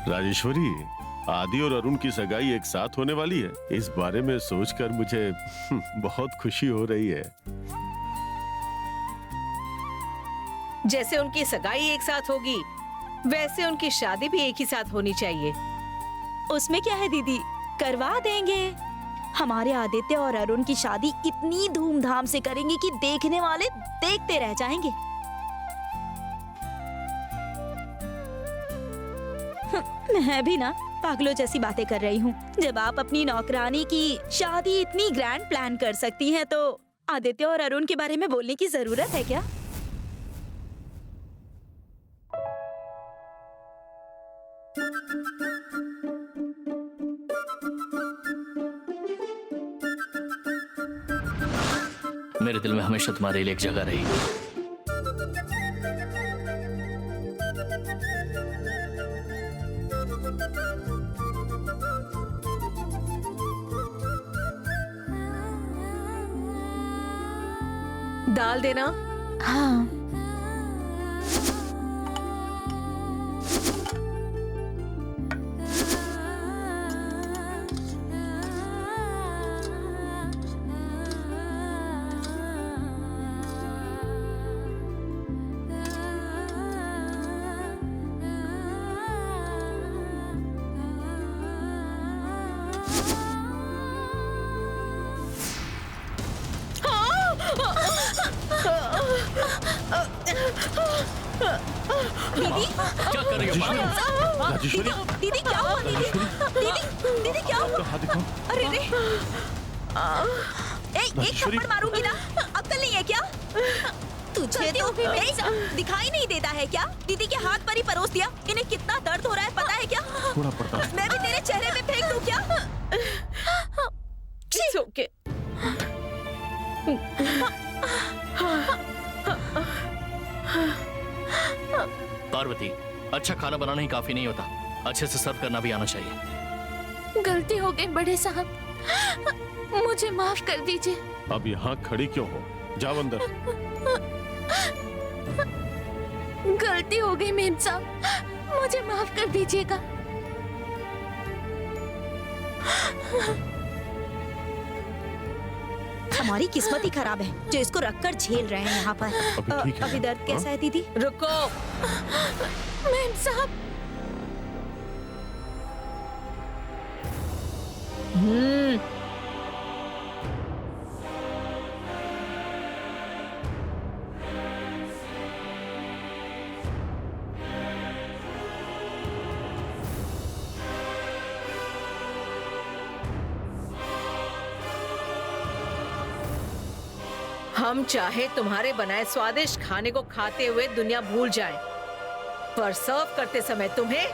राजेश्वरी, आदि और अरुण की सगाई एक साथ होने वाली है। इस बारे में सोचकर मुझे बहुत खुशी हो रही है। जैसे उनकी सगाई एक साथ होगी, वैसे उनकी शादी भी एक ही साथ होनी चाहिए। उसमें क्या है दीदी, करवा देंगे। हमारे आदित्य और अरुण की शादी इतनी धूमधाम से करेंगे कि देखने वाले देखते रह जाएंगे। मैं भी ना पागलों जैसी बातें कर रही हूँ। जब आप अपनी नौकरानी की शादी इतनी ग्रैंड प्लान कर सकती हैं, तो आदित्य और अरुण के बारे में बोलने की जरूरत है क्या? मेरे दिल में हमेशा तुम्हारे लिए एक जगह रही। दाल देना। हाँ। दीदी क्या कर रही हो? राजेश्वरी, दीदी क्या हुआ? दीदी दीदी दीदी क्या हुआ? हाथ दिखाओ। अरे रे, एक थप्पड़ मारूंगी ना, अक्ल नहीं है क्या तुझे? तो दिखाई नहीं देता है क्या? दीदी के हाथ पर ही परोस दिया। इन्हें कितना दर्द हो रहा है पता है क्या? थोड़ा पड़ता है। मैं भी तेरे चेहरे में फेंक दूं क्या? It's okay. पार्वती, अच्छा खाना बनाना ही काफी नहीं होता, अच्छे से सर्व करना भी आना चाहिए। गलती हो गई बड़े साहब, मुझे माफ कर दीजिए। अब यहाँ खड़ी क्यों हो? जाओ अंदर। गलती हो गई मेम साहब, मुझे माफ कर दीजिएगा। हमारी किस्मत ही खराब है जो इसको रखकर झेल रहे हैं यहाँ पर। अभी ठीक है अभी दर्द हाँ? कैसा है दीदी? रुको। मेम साहब, हम चाहे तुम्हारे बनाए स्वादिष्ट खाने को खाते हुए दुनिया भूल जाए, पर सर्व करते समय तुम्हें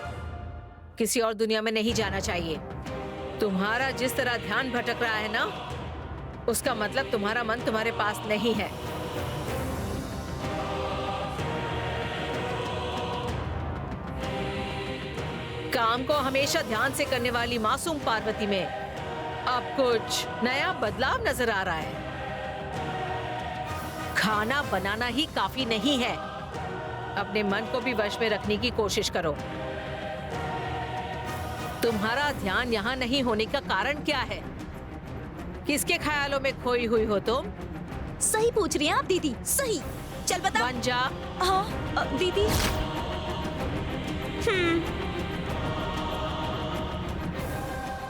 किसी और दुनिया में नहीं जाना चाहिए। तुम्हारा जिस तरह ध्यान भटक रहा है ना, उसका मतलब तुम्हारा मन तुम्हारे पास नहीं है। काम को हमेशा ध्यान से करने वाली मासूम पार्वती में अब कुछ नया बदलाव नजर आ रहा है। खाना बनाना ही काफी नहीं है, अपने मन को भी वश में रखने की कोशिश करो। तुम्हारा ध्यान यहाँ नहीं होने का कारण क्या है? किसके ख्यालों में खोई हुई हो तुम? सही पूछ रही हैं आप दीदी, सही। चल बता। बन जा। हाँ दीदी।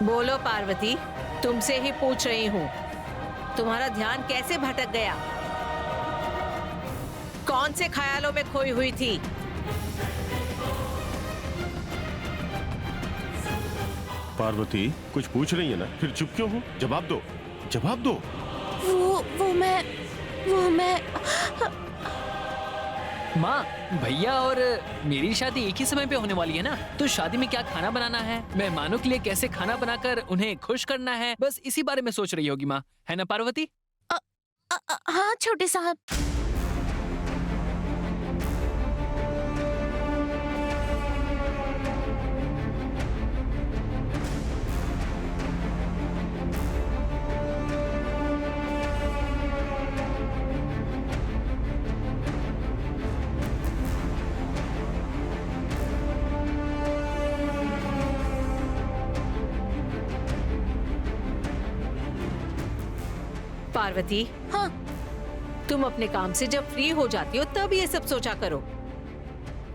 बोलो पार्वती, तुमसे ही पूछ रही हूँ, तुम्हारा ध्यान कैसे भटक गया? कौन से ख्यालों में खोई हुई थी? पार्वती, कुछ पूछ रही है ना, फिर चुप क्यों हो? जवाब दो, जवाब दो। वो मैं माँ, भैया और मेरी शादी एक ही समय पे होने वाली है ना, तो शादी में क्या खाना बनाना है, मेहमानों के लिए कैसे खाना बनाकर उन्हें खुश करना है, बस इसी बारे में सोच रही होगी माँ, है ना पार्वती? हाँ छोटे साहब। पार्वती, हाँ तुम अपने काम से जब फ्री हो जाती हो तब ये सब सोचा करो।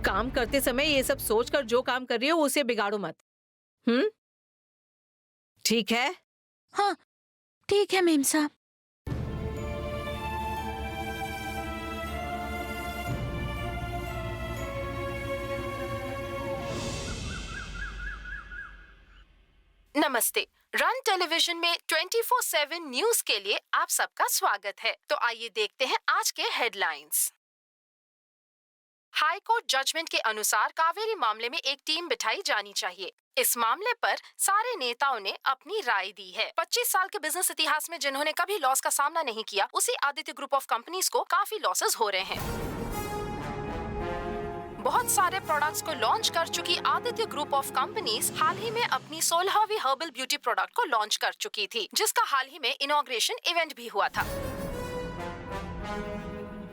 काम करते समय ये सब सोचकर जो काम कर रही हो उसे बिगाड़ो मत। ठीक है? हाँ ठीक है मेम साहब। नमस्ते। रन टेलीविजन में 24/7 न्यूज के लिए आप सबका स्वागत है। तो आइए देखते हैं आज के हेडलाइंस। हाई कोर्ट जजमेंट के अनुसार कावेरी मामले में एक टीम बिठाई जानी चाहिए। इस मामले पर सारे नेताओं ने अपनी राय दी है। 25 साल के बिजनेस इतिहास में जिन्होंने कभी लॉस का सामना नहीं किया, उसी आदित्य ग्रुप ऑफ कंपनीज को काफी लॉसेस हो रहे हैं। बहुत सारे प्रोडक्ट्स को लॉन्च कर चुकी आदित्य ग्रुप ऑफ कंपनीज हाल ही में अपनी 16वीं हर्बल ब्यूटी प्रोडक्ट को लॉन्च कर चुकी थी, जिसका हाल ही में इनॉग्रेशन इवेंट भी हुआ था।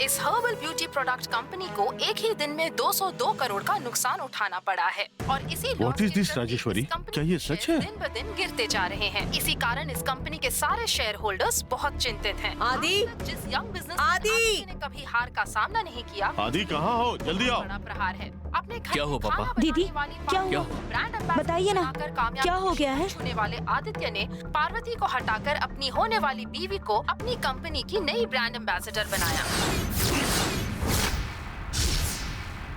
इस हर्बल ब्यूटी प्रोडक्ट कंपनी को एक ही दिन में 202 करोड़ का नुकसान उठाना पड़ा है और इसी What is this, राजेश्वरी? क्या ये सच है? दिन ब दिन गिरते जा रहे हैं। इसी कारण इस कंपनी के सारे शेयर होल्डर्स बहुत चिंतित हैं। आदि! जिस यंग बिजनेस आदि! ने कभी हार का सामना नहीं किया, आदि कहाँ हो? जल्दी आओ। बड़ा प्रहार है। अपने घर क्या हो में पापा? खाना दीदी, बनाने वाली क्या पार्वती हुआ? को ब्रांड एम्बेसडर बताइए ना, बनाकर कामयाबी क्या हो गया है? छूने वाले आदित्य ने पार्वती को हटाकर अपनी होने वाली बीवी को अपनी कंपनी की नई ब्रांड एम्बेसडर बनाया।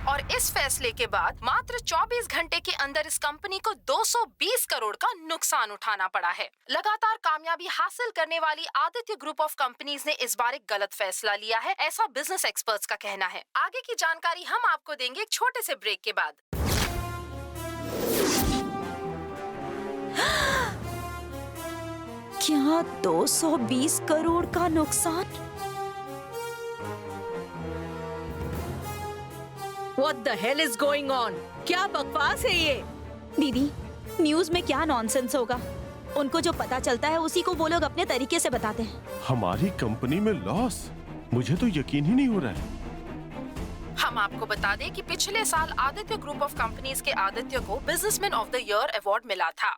और इस फैसले के बाद मात्र 24 घंटे के अंदर इस कंपनी को 220 करोड़ का नुकसान उठाना पड़ा है। लगातार कामयाबी हासिल करने वाली आदित्य ग्रुप ऑफ कंपनीज ने इस बार एक गलत फैसला लिया है, ऐसा बिजनेस एक्सपर्ट्स का कहना है। आगे की जानकारी हम आपको देंगे एक छोटे से ब्रेक के बाद। क्या 220 करोड़ का नुकसान? What the hell is going on? क्या बकवास है ये? दीदी, न्यूज में क्या नॉनसेंस होगा? उनको जो पता चलता है उसी को वो लोग अपने तरीके से बताते हैं। हमारी कंपनी में लॉस? मुझे तो यकीन ही नहीं हो रहा है। हम आपको बता दें कि पिछले साल आदित्य ग्रुप ऑफ कंपनीज के आदित्य को businessman of the year award मिला था।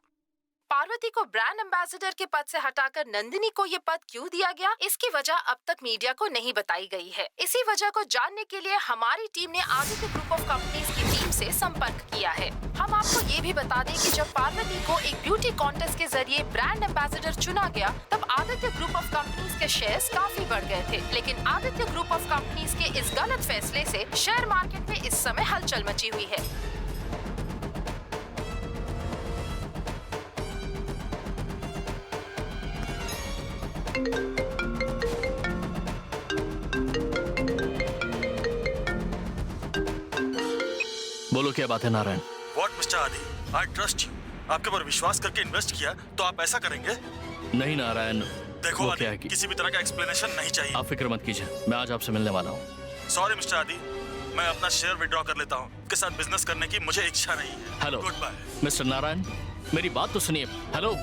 पार्वती को ब्रांड एम्बेसडर के पद से हटाकर नंदिनी को ये पद क्यों दिया गया, इसकी वजह अब तक मीडिया को नहीं बताई गई है। इसी वजह को जानने के लिए हमारी टीम ने आदित्य ग्रुप ऑफ कंपनीज की टीम से संपर्क किया है। हम आपको ये भी बता दें कि जब पार्वती को एक ब्यूटी कॉन्टेस्ट के जरिए ब्रांड एम्बेसडर चुना गया, तब आदित्य ग्रुप ऑफ कंपनीज के शेयर्स काफी बढ़ गए थे। लेकिन आदित्य ग्रुप ऑफ कंपनीज के इस गलत फैसले से शेयर मार्केट में इस समय हलचल मची हुई है। बोलो क्या बात है नारायण? What, मिस्टर आदि? I trust you. आपके ऊपर विश्वास करके इन्वेस्ट किया तो आप ऐसा करेंगे? नहीं नारायण, देखो वो आदि, क्या है कि किसी भी तरह का एक्सप्लेनेशन नहीं चाहिए। आप फिक्र मत कीजिए, मैं आज आपसे मिलने वाला हूँ। सॉरी मिस्टर आदि, मैं अपना शेयर विड्रॉ कर लेता हूँ। आपके साथ बिजनेस करने की मुझे इच्छा नहीं है। Hello good bye. Mister Narayan, मेरी बात तो सुनिए। हेलो,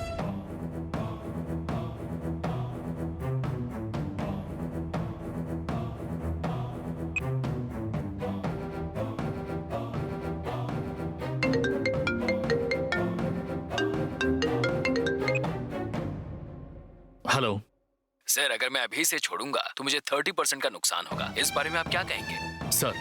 हेलो सर, अगर मैं अभी से छोड़ूंगा तो मुझे 30% का नुकसान होगा। इस बारे में आप क्या कहेंगे? सर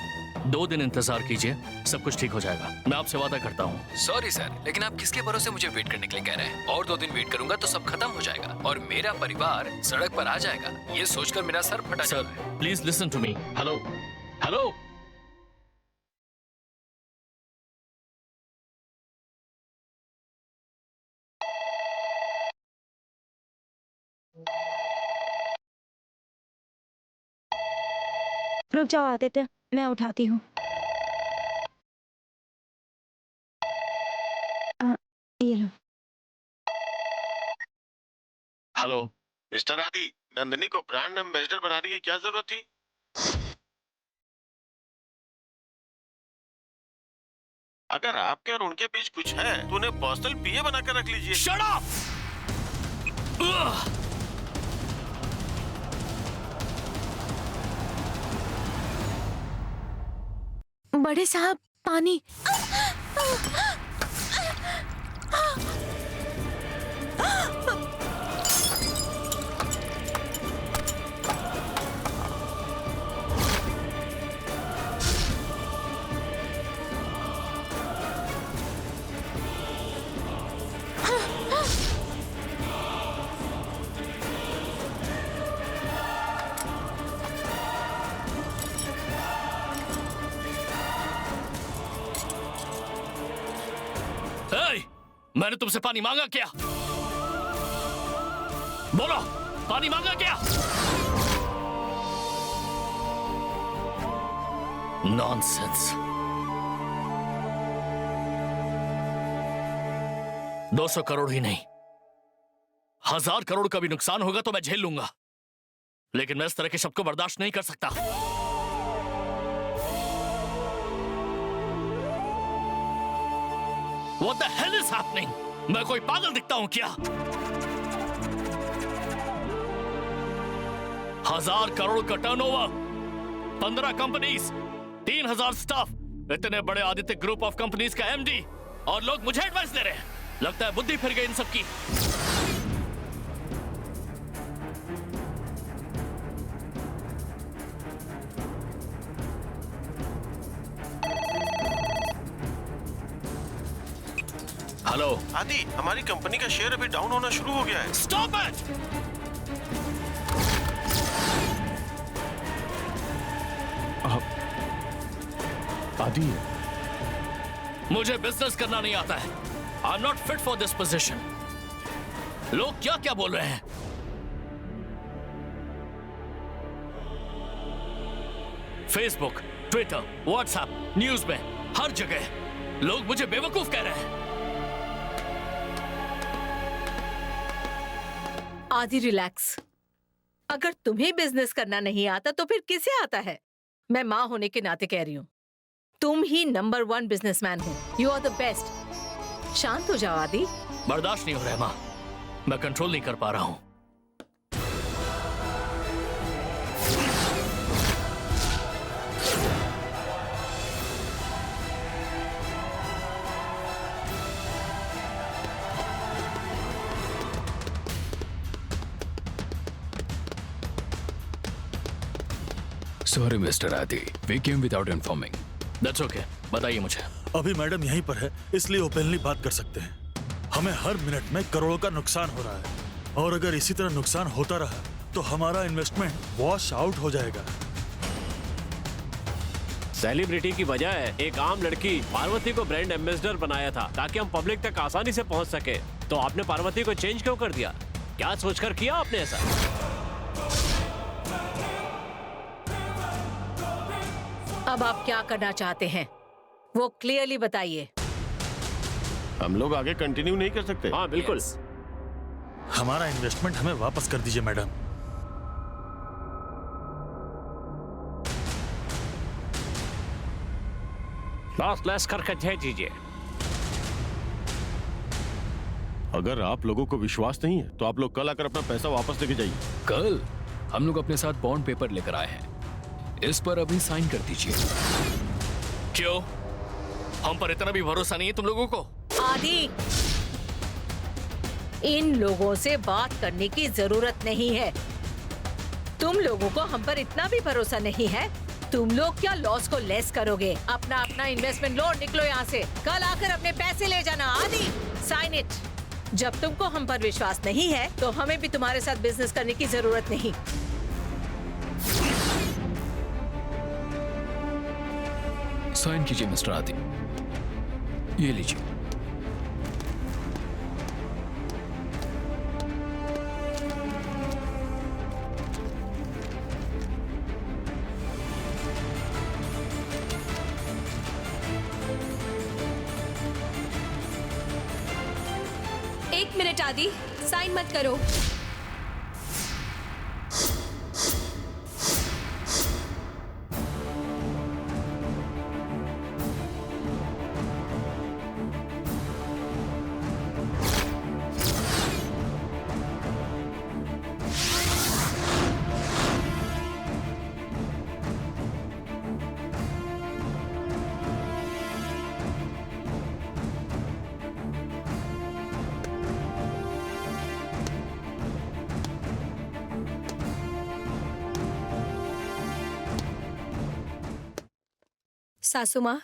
2 दिन इंतजार कीजिए, सब कुछ ठीक हो जाएगा। मैं आपसे वादा करता हूँ। सॉरी सर, लेकिन आप किसके भरोसे मुझे वेट करने के लिए कह रहे हैं? और 2 दिन वेट करूंगा तो सब खत्म हो जाएगा और मेरा परिवार सड़क पर आ जाएगा। ये सोचकर मेरा सर फटा जा सर रहा है। Please listen to me. Hello hello, रुक जाओ आदित्य, मैं उठाती हूँ। ये लो। हेलो मिस्टर आदि, नंदिनी को ब्रांड एम्बेसडर बनाने की क्या जरूरत थी? अगर आपके और उनके बीच कुछ है तो उन्हें पर्सनल पीए बनाकर रख लीजिए। Shut up! बड़े साहब, पानी। मैंने तुमसे पानी मांगा क्या? बोलो, पानी मांगा क्या? नॉनसेंस। 200 करोड़ ही नहीं, 1000 करोड़ का भी नुकसान होगा तो मैं झेल लूंगा, लेकिन मैं इस तरह के शब्द को बर्दाश्त नहीं कर सकता। What the hell is happening? मैं कोई पागल दिखता हूं क्या? 1000 करोड़ का टर्नओवर, 15 कंपनीज, 3000 स्टाफ, इतने बड़े आदित्य ग्रुप ऑफ कंपनीज का एमडी, और लोग मुझे एडवाइस दे रहे हैं। लगता है बुद्धि फिर गई इन सबकी। हेलो आदि, हमारी कंपनी का शेयर अभी डाउन होना शुरू हो गया है। Stop it! आदि, मुझे बिजनेस करना नहीं आता है। I am not fit for this position. लोग क्या क्या बोल रहे हैं? फेसबुक, ट्विटर, व्हाट्सएप, न्यूज में, हर जगह लोग मुझे बेवकूफ कह रहे हैं। आदि रिलैक्स। अगर तुम्हें बिजनेस करना नहीं आता तो फिर किसे आता है? मैं माँ होने के नाते कह रही हूँ, तुम ही नंबर 1 बिजनेसमैन हो। You are the best. शांत हो जाओ आदि। बर्दाश्त नहीं हो रहा है माँ, मैं कंट्रोल नहीं कर पा रहा हूं। Sorry, Mr. Adi. We came without informing. That's okay. बताइए मुझे। अभी मैडम यहीं पर है, इसलिए ओपनली बात कर सकते हैं। हमें हर मिनट में करोड़ों का नुकसान हो रहा है, और अगर इसी तरह नुकसान होता रहा तो हमारा इन्वेस्टमेंट वॉश आउट हो जाएगा। सेलिब्रिटी की बजाय एक आम लड़की पार्वती को ब्रांड एम्बेसडर बनाया था ताकि हम पब्लिक तक आसानी से पहुंच सके, तो आपने पार्वती को चेंज क्यों कर दिया? क्या सोचकर किया आपने ऐसा? अब आप क्या करना चाहते हैं वो क्लियरली बताइए। हम लोग आगे कंटिन्यू नहीं कर सकते। हाँ बिल्कुल। हमारा इन्वेस्टमेंट हमें वापस कर दीजिए मैडम। लॉस लेस करके दे दीजिए। अगर आप लोगों को विश्वास नहीं है तो आप लोग कल आकर अपना पैसा वापस लेके जाइए। कल हम लोग अपने साथ बॉन्ड पेपर लेकर आए हैं, इस पर अभी साइन कर दीजिए। क्यों? हम पर इतना भी भरोसा नहीं है तुम लोगों को? आदि, इन लोगों से बात करने की जरूरत नहीं है। तुम लोगों को हम पर इतना भी भरोसा नहीं है। तुम लोग क्या लॉस को लेस करोगे? अपना अपना इन्वेस्टमेंट लो, निकलो यहाँ से। कल आकर अपने पैसे ले जाना। आदि, साइन इट। जब तुमको हम पर विश्वास नहीं है तो हमें भी तुम्हारे साथ बिजनेस करने की जरूरत नहीं। साइन कीजिए मिस्टर आदि, ये लीजिए। एक मिनट आदि, साइन मत करो। सासू माँ,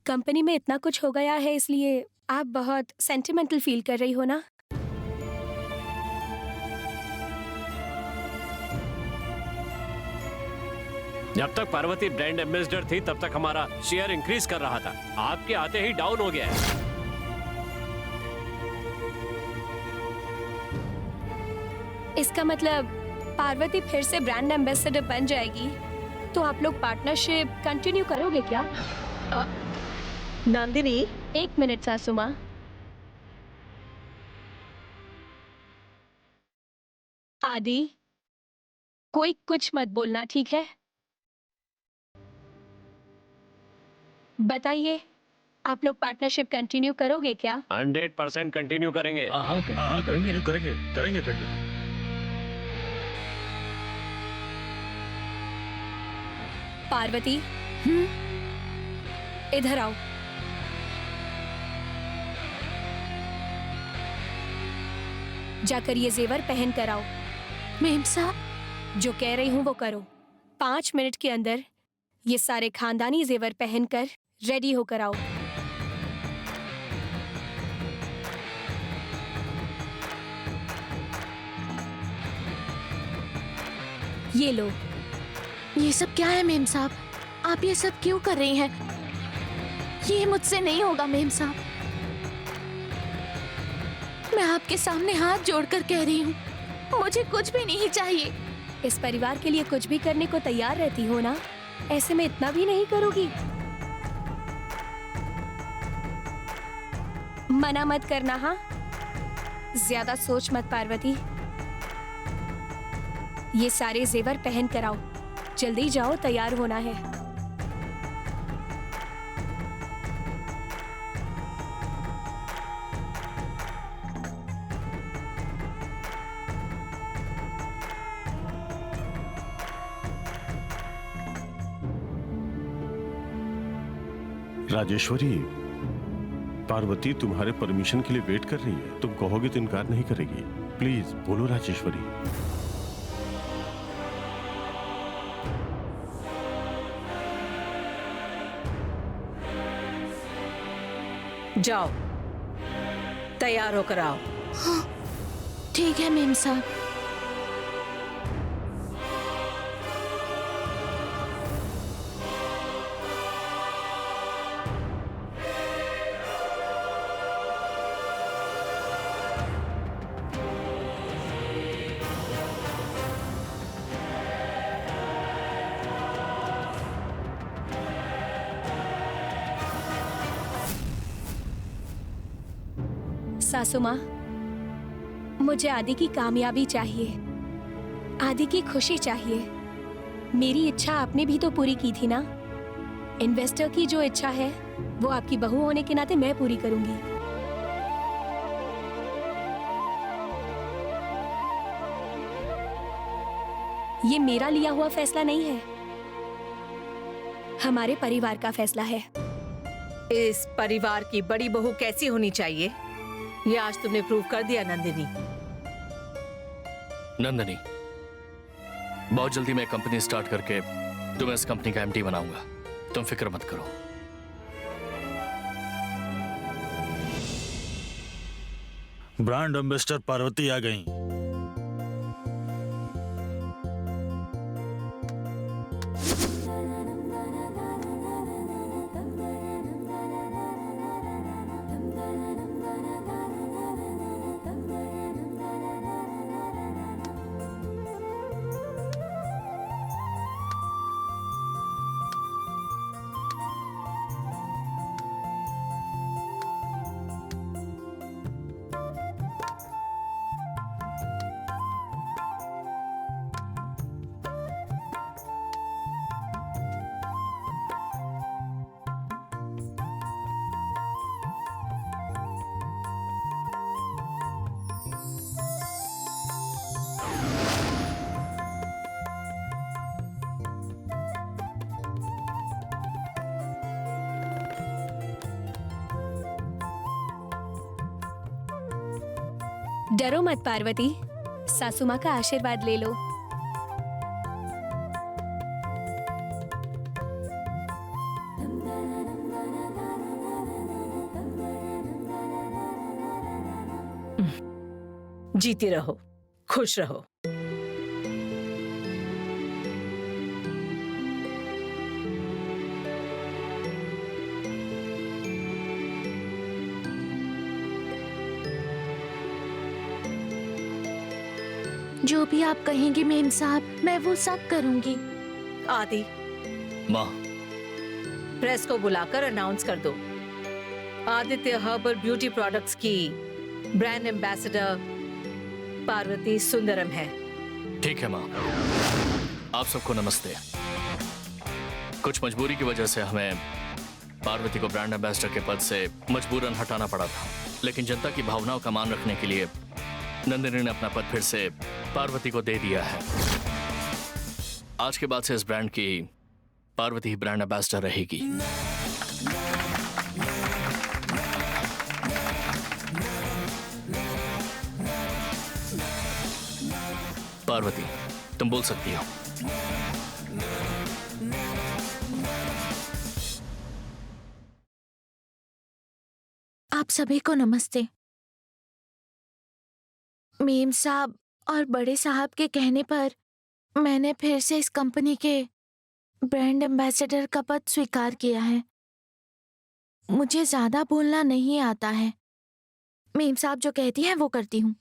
कंपनी में इतना कुछ हो गया है, इसलिए आप बहुत सेंटिमेंटल फील कर रही हो ना? जब तक पार्वती ब्रांड एम्बेसडर थी तब तक हमारा शेयर इंक्रीज कर रहा था। आपके आते ही डाउन हो गया है। इसका मतलब पार्वती फिर से ब्रांड एम्बेसडर बन जाएगी, तो आप लोग पार्टनरशिप कंटिन्यू करोगे क्या? नंदिनी, 1 मिनट सासू माँ। आदि, कोई कुछ मत बोलना, ठीक है? बताइए, आप लोग पार्टनरशिप कंटिन्यू करोगे क्या? 100% कंटिन्यू करेंगे। हाँ करेंगे करेंगे करेंगे करेंगे। पार्वती, इधर आओ। जाकर ये जेवर पहन कर आओ। मेम साहब, जो कह रही हूँ वो करो। 5 मिनट के अंदर ये सारे खानदानी जेवर पहनकर रेडी होकर आओ। ये लो। ये सब क्या है मेम साहब? आप ये सब क्यों कर रही हैं? ये मुझसे नहीं होगा मेम साहब। मैं आपके सामने हाथ जोड़कर कह रही हूँ, मुझे कुछ भी नहीं चाहिए। इस परिवार के लिए कुछ भी करने को तैयार रहती हो ना, ऐसे में इतना भी नहीं करोगी? मना मत करना, हाँ? ज्यादा सोच मत पार्वती। ये सारे जेवर पहन कर आओ। जल्दी जाओ, तैयार होना है। राजेश्वरी, पार्वती तुम्हारे परमिशन के लिए वेट कर रही है। तुम कहोगे तो इनकार नहीं करेगी। प्लीज बोलो राजेश्वरी। जाओ, तैयार होकर आओ। ठीक है मेम साहब। सासू माँ, मुझे आदि की कामयाबी चाहिए, आदि की खुशी चाहिए। मेरी इच्छा आपने भी तो पूरी की थी ना। इन्वेस्टर की जो इच्छा है वो आपकी बहू होने के नाते मैं पूरी करूंगी। ये मेरा लिया हुआ फैसला नहीं है, हमारे परिवार का फैसला है। इस परिवार की बड़ी बहू कैसी होनी चाहिए, ये आज तुमने प्रूव कर दिया नंदिनी। नंदिनी, बहुत जल्दी मैं कंपनी स्टार्ट करके तुम्हें इस कंपनी का एमडी बनाऊंगा। तुम फिक्र मत करो। ब्रांड एम्बेसडर पार्वती आ गई। डरो मत पार्वती, सासू माँ का आशीर्वाद ले लो। जीती रहो, खुश रहो। जो भी आप कहेंगे मेम साहब, मैं वो सब करूंगी। आदि, माँ, प्रेस को बुलाकर अनाउंस कर दो, आदित्य हर्बल ब्यूटी प्रोडक्ट्स की ब्रांड एम्बेसडर पार्वती सुंदरम है। ठीक है माँ। आप सबको नमस्ते। कुछ मजबूरी की वजह से हमें पार्वती को ब्रांड एम्बेसडर के पद से मजबूरन हटाना पड़ा था, लेकिन जनता की भावनाओं का मान रखने के लिए नंदिनी ने अपना पद फिर से पार्वती को दे दिया है। आज के बाद से इस ब्रांड की पार्वती ही ब्रांड एम्बेसडर रहेगी। पार्वती, तुम बोल सकती हो। आप सभी को नमस्ते। मेम साहब और बड़े साहब के कहने पर मैंने फिर से इस कंपनी के ब्रांड एम्बेसडर का पद स्वीकार किया है। मुझे ज्यादा बोलना नहीं आता है। मेम साहब जो कहती हैं वो करती हूँ।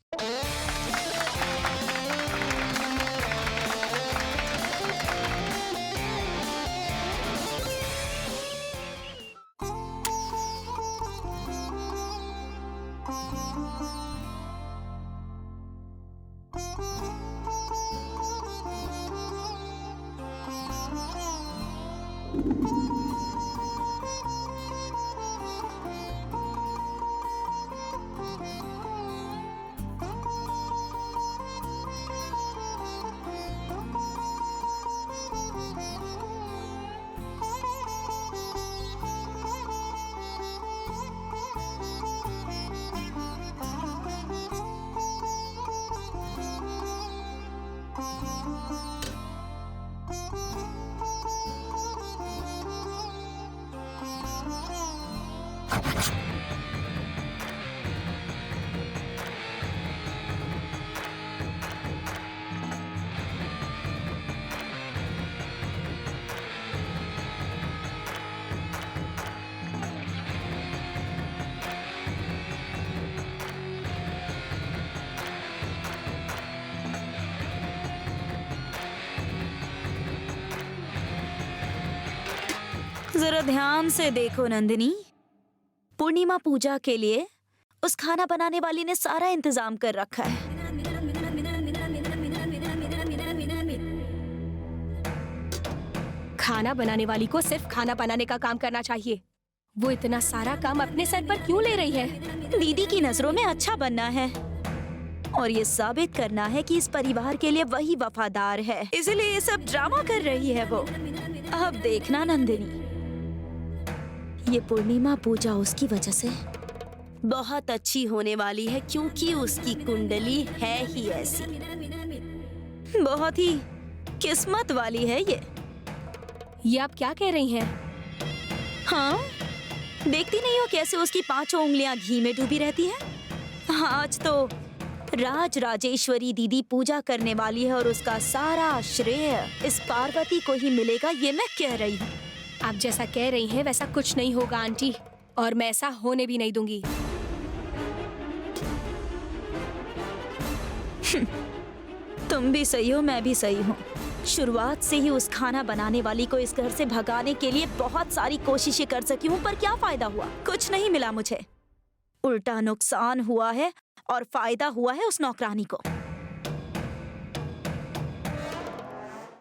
जरा ध्यान से देखो नंदिनी, पूर्णिमा पूजा के लिए उस खाना बनाने वाली ने सारा इंतजाम कर रखा है। खाना बनाने वाली को सिर्फ खाना बनाने का काम करना चाहिए। वो इतना सारा काम अपने सर पर क्यों ले रही है? दीदी की नजरों में अच्छा बनना है और ये साबित करना है कि इस परिवार के लिए वही वफादार है, इसलिए ये सब ड्रामा कर रही है वो। अब देखना नंदिनी, ये पूर्णिमा पूजा उसकी वजह से बहुत अच्छी होने वाली है, क्योंकि उसकी कुंडली है ही ऐसी। बहुत ही किस्मत वाली है ये आप क्या कह रही हैं? हाँ, देखती नहीं हो कैसे उसकी 5 उंगलियां घी में डूबी रहती हैं? आज तो राज राजेश्वरी दीदी पूजा करने वाली है और उसका सारा श्रेय इस पार्वती को ही मिलेगा, ये मैं कह रही हूँ। आप जैसा कह रही हैं वैसा कुछ नहीं होगा आंटी, और मैं ऐसा होने भी नहीं दूंगी। तुम भी सही हो, मैं भी सही हूँ। शुरुआत से ही उस खाना बनाने वाली को इस घर से भगाने के लिए बहुत सारी कोशिशें कर सकी हूँ, पर क्या फायदा हुआ? कुछ नहीं मिला मुझे, उल्टा नुकसान हुआ है और फायदा हुआ है उस नौकरानी को।